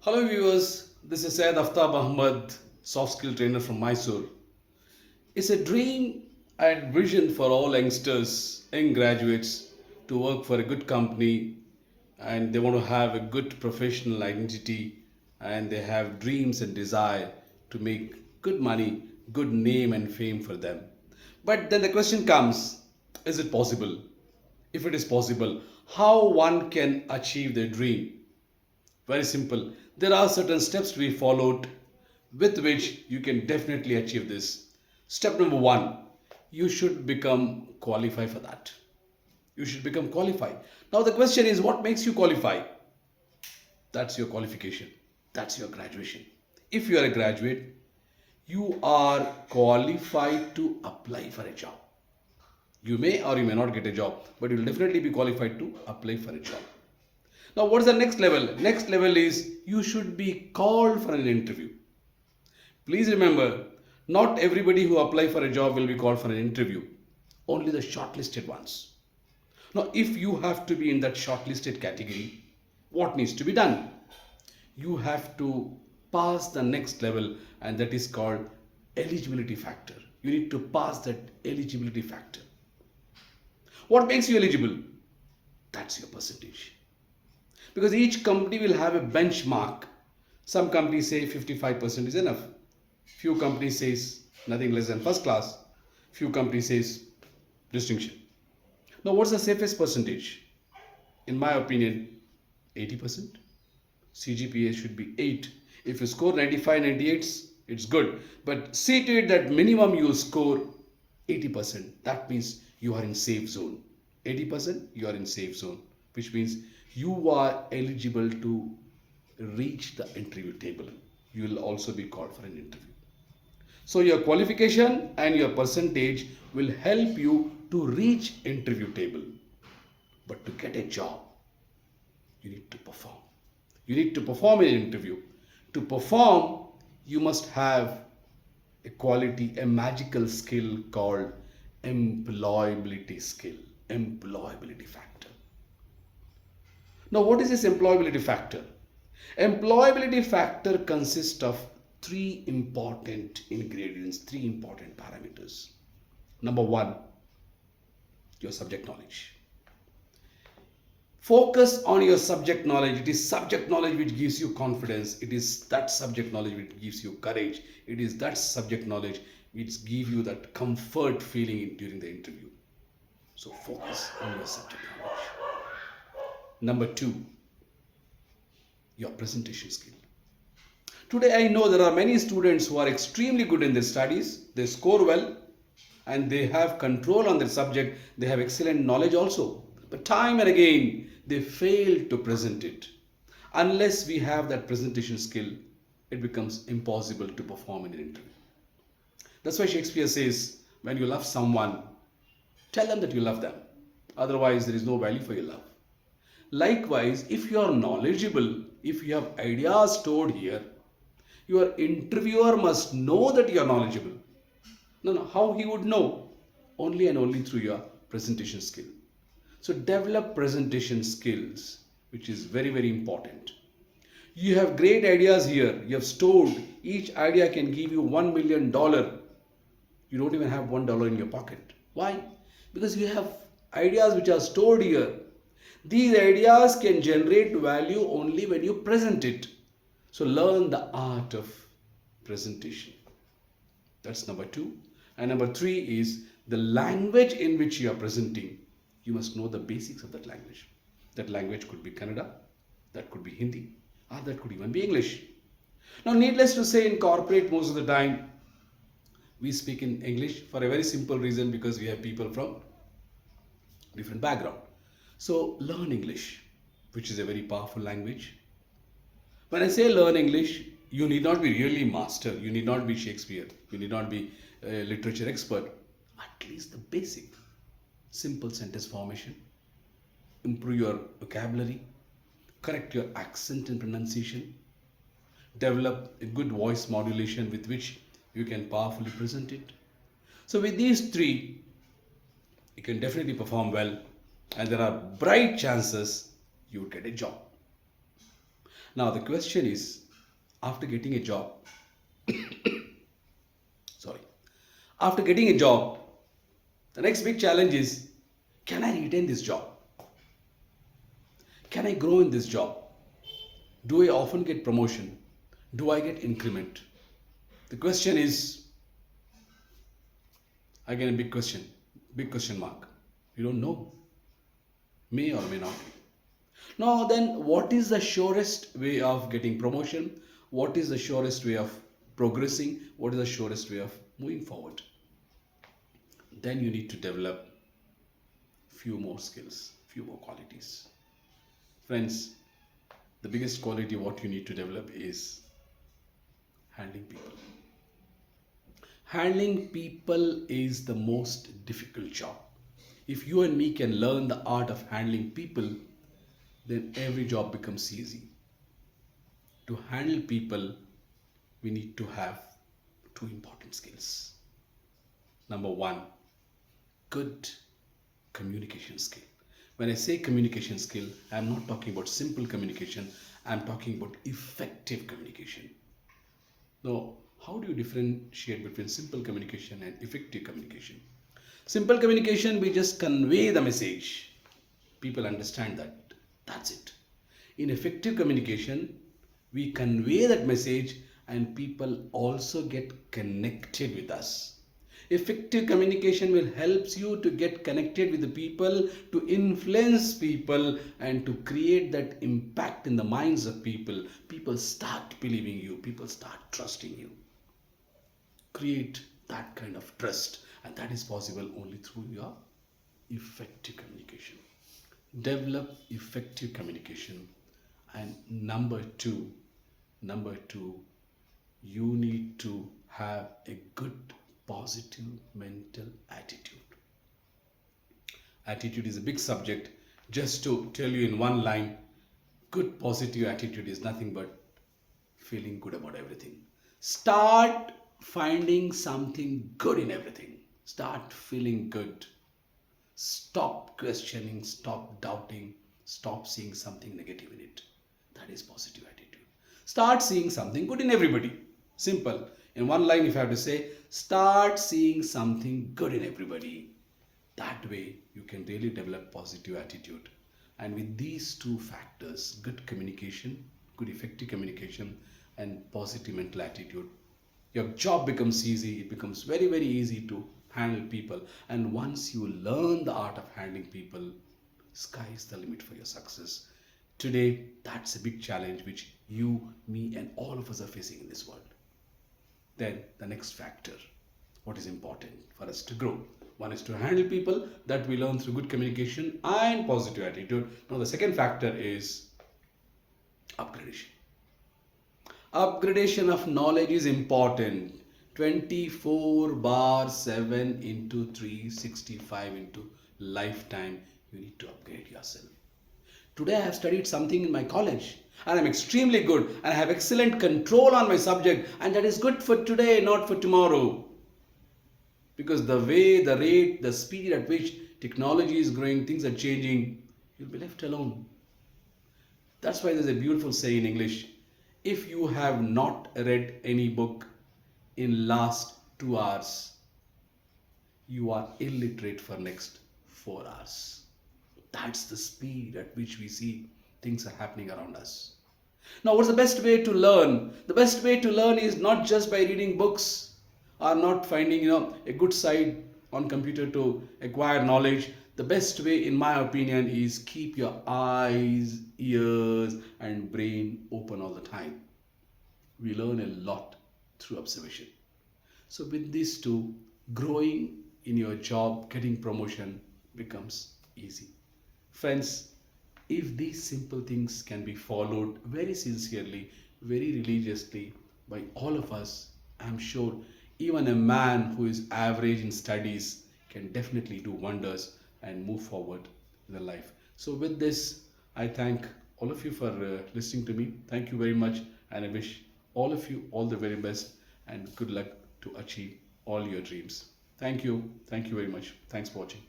Hello viewers, this is Syed Aftab Ahmed, soft skill trainer from Mysore. It's a dream and vision for all youngsters, young graduates to work for a good company and they want to have a good professional identity and they have dreams and desire to make good money, good name and fame for them. But then the question comes, is it possible? If it is possible, how one can achieve their dream? Very simple. There are certain steps to be followed with which you can definitely achieve this. Step number one, you should become qualified for that. You should become qualified. Now, the question is what makes you qualify? That's your qualification, that's your graduation. If you are a graduate, you are qualified to apply for a job. You may or you may not get a job, but you'll definitely be qualified to apply for a job. Now, what is the next level? Next level is you should be called for an interview. Please remember, not everybody who apply for a job will be called for an interview. Only the shortlisted ones. Now, if you have to be in that shortlisted category, what needs to be done? You have to pass the next level, and that is called eligibility factor. You need to pass that eligibility factor. What makes you eligible? That's your percentage. Because each company will have a benchmark. Some companies say 55% is enough. Few companies says nothing less than first class. Few companies says distinction. Now, what's the safest percentage? In my opinion, 80%. CGPA should be 8. If you score 95, 98, it's good. But see to it that minimum you score 80%. That means you are in safe zone. 80% you are in safe zone, which means you are eligible to reach the interview table. You will also be called for an interview. So your qualification and your percentage will help you to reach interview table. But to get a job, you need to perform. You need to perform in an interview. To perform, you must have a quality, a magical skill called employability skill, employability factor. Now, what is this employability factor? Employability factor consists of three important ingredients, three important parameters. Number one, your subject knowledge. Focus on your subject knowledge. It is subject knowledge which gives you confidence. It is that subject knowledge which gives you courage. It is that subject knowledge which gives you that comfort feeling during the interview. So focus on your subject knowledge. Number two, your presentation skill. Today I know there are many students who are extremely good in their studies. They score well and they have control on their subject. They have excellent knowledge also. But time and again, they fail to present it. Unless we have that presentation skill, it becomes impossible to perform in an interview. That's why Shakespeare says, when you love someone, tell them that you love them. Otherwise, there is no value for your love. Likewise, if you are knowledgeable, if you have ideas stored here, your interviewer must know that you are knowledgeable. No, how he would know? Only and only through your presentation skill. So develop presentation skills, which is very, very important. You have great ideas here. You have stored. Each idea can give you $1 million. You don't even have $1 in your pocket. Why? Because you have ideas which are stored here. These ideas can generate value only when you present it. So learn the art of presentation. That's number two. And number three is the language in which you are presenting. You must know the basics of that language. That language could be Kannada, that could be Hindi, or that could even be English. Now, needless to say, in corporate, most of the time, we speak in English for a very simple reason, because we have people from different background. So learn English, which is a very powerful language. When I say learn English, you need not be really master. You need not be Shakespeare. You need not be a literature expert. At least the basic. Simple sentence formation. Improve your vocabulary. Correct your accent and pronunciation. Develop a good voice modulation with which you can powerfully present it. So with these three, you can definitely perform well, and there are bright chances you would get a job. Now, the question is, after getting a job, sorry, after getting a job, the next big challenge is, can I retain this job? Can I grow in this job? Do I often get promotion? Do I get increment? The question is, again, a big question mark. You don't know. May or may not. Now, then, what is the surest way of getting promotion? What is the surest way of progressing? What is the surest way of moving forward? Then you need to develop few more skills, few more qualities. Friends, the biggest quality what you need to develop is handling people. Handling people is the most difficult job. If you and me can learn the art of handling people, then every job becomes easy. To handle people, we need to have two important skills. Number one, good communication skill. When I say communication skill, I am not talking about simple communication, I am talking about effective communication. Now, how do you differentiate between simple communication and effective communication? Simple communication, we just convey the message. People understand that. That's it. In effective communication, we convey that message and people also get connected with us. Effective communication will help you to get connected with the people, to influence people, and to create that impact in the minds of people. People start believing you, people start trusting you. Create that kind of trust, and that is possible only through your effective communication. Develop effective communication. And number two, you need to have a good positive mental attitude. Attitude is a big subject. Just to tell you in one line, good positive attitude is nothing but feeling good about everything. Start finding something good in everything. Start feeling good. Stop questioning, stop doubting, stop seeing something negative in it. That is positive attitude. Start seeing something good in everybody. Simple. In one line, if I have to say, start seeing something good in everybody. That way, you can really develop positive attitude. And with these two factors, good communication, good effective communication, and positive mental attitude, your job becomes easy. It becomes very, very easy to handle people. And once you learn the art of handling people, sky is the limit for your success. Today, that's a big challenge which you, me, and all of us are facing in this world. Then the next factor, what is important for us to grow? One is to handle people, that we learn through good communication and positive attitude. Now the second factor is upgradation. Upgradation of knowledge is important. 24 bar 7 into 365 into lifetime, you need to upgrade yourself. Today I have studied something in my college and I'm extremely good and I have excellent control on my subject, and that is good for today, not for tomorrow. Because the way, the rate, the speed at which technology is growing, things are changing, you'll be left alone. That's why there's a beautiful saying in English: if you have not read any book in last 2 hours, you are illiterate for next 4 hours. That's the speed at which we see things are happening around us. Now, what's the best way to learn? The best way to learn is not just by reading books or not finding a good site on computer to acquire knowledge. The best way, in my opinion, is keep your eyes, ears, and brain open all the time. We learn a lot through observation. So with these two, growing in your job, getting promotion becomes easy. Friends, if these simple things can be followed very sincerely, very religiously by all of us, I'm sure even a man who is average in studies can definitely do wonders and move forward in their life. So with this, I thank all of you for listening to me. Thank you very much, and I wish all of you all the very best and good luck to achieve all your dreams. Thank you. Thank you very much. Thanks for watching.